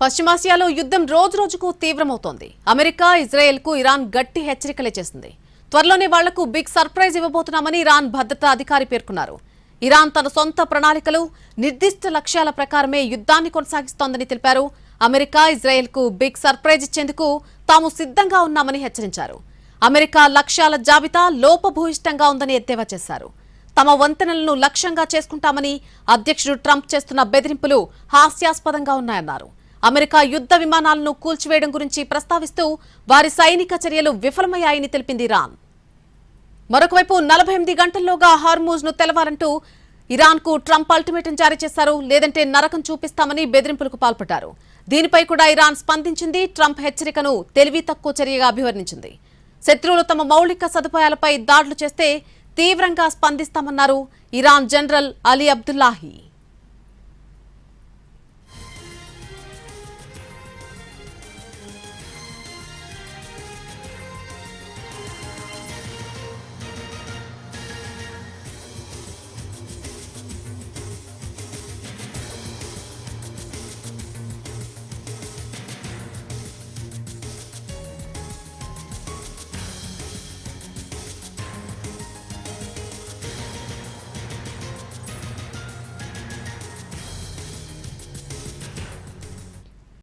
పశ్చిమాసియాలో యుద్ధం రోజురోజుకు తీవ్రమవుతోంది. అమెరికా, ఇజ్రాయెల్కు ఇరాన్ గట్టి హెచ్చరికలే చేసింది. త్వరలోనే వాళ్లకు బిగ్ సర్ప్రైజ్ ఇవ్వబోతున్నామని ఇరాన్ భద్రతా అధికారి పేర్కొన్నారు. ఇరాన్ తన సొంత ప్రణాళికలు, నిర్దిష్ట లక్ష్యాల ప్రకారమే యుద్ధాన్ని కొనసాగిస్తోందని తెలిపారు. అమెరికా, ఇజ్రాయెల్కు బిగ్ సర్ప్రైజ్ ఇచ్చేందుకు తాము సిద్ధంగా ఉన్నామని హెచ్చరించారు. అమెరికా లక్ష్యాల జాబితా లోపభూయిష్టంగా ఉందని ఎద్దేవా చేశారు. తమ వంతెనలను లక్ష్యంగా చేసుకుంటామని అధ్యక్షుడు ట్రంప్ చేస్తున్న బెదిరింపులు హాస్యాస్పదంగా ఉన్నాయన్నారు. అమెరికా యుద్ధ విమానాలను కూల్చివేయడం గురించి ప్రస్తావిస్తూ వారి సైనిక చర్యలు విఫలమయ్యాయని తెలిపింది ఇరాన్. మరొకవైపు 48 గంటల్లోగా హార్మూజ్ ను తెలవాలంటూ ఇరాన్కు ట్రంప్ అల్టిమేటం జారీ చేశారు. లేదంటే నరకం చూపిస్తామని బెదిరింపులకు పాల్పడ్డారు. దీనిపై కూడా ఇరాన్ స్పందించింది. ట్రంప్ హెచ్చరికను తెలివి తక్కువ చర్యగా అభివర్ణించింది. శత్రువులు తమ మౌలిక సదుపాయాలపై దాడులు చేస్తే తీవ్రంగా స్పందిస్తామన్నారు ఇరాన్ జనరల్ అలీ అబ్దుల్లాహి.